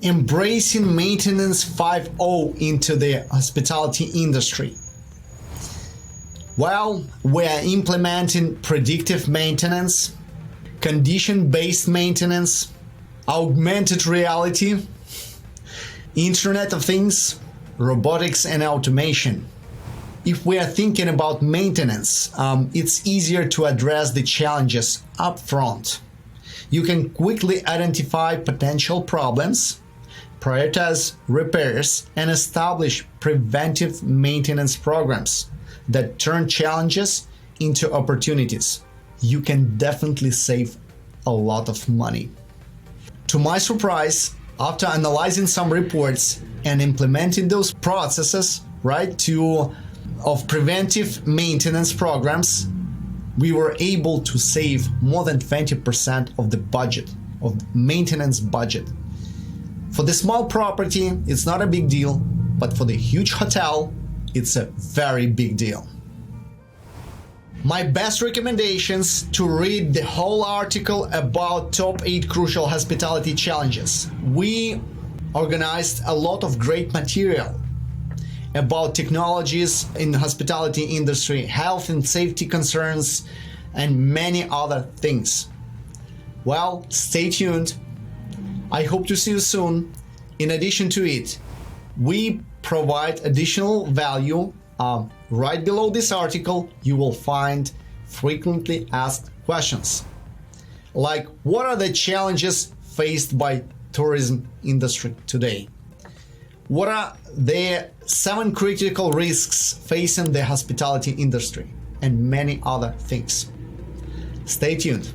Embracing Maintenance 5.0 into the hospitality industry. Well, we are implementing predictive maintenance, condition-based maintenance, augmented reality, Internet of Things, robotics and automation. If we are thinking about maintenance, it's easier to address the challenges up front. You can quickly identify potential problems, prioritize repairs, and establish preventive maintenance programs that turn challenges into opportunities. You can definitely save a lot of money. To my surprise, after analyzing some reports and implementing those processes, of preventive maintenance programs, we were able to save more than 20% of the budget, of the maintenance budget. For the small property, it's not a big deal, but for the huge hotel, it's a very big deal. My best recommendations: to read the whole article about top 8 crucial hospitality challenges. We organized a lot of great material about technologies in the hospitality industry, health and safety concerns, and many other things. Well, stay tuned. I hope to see you soon. In addition to it, we provide additional value. Right below this article, you will find frequently asked questions. Like, what are the challenges faced by tourism industry today? What are the 7 critical risks facing the hospitality industry? And many other things. Stay tuned.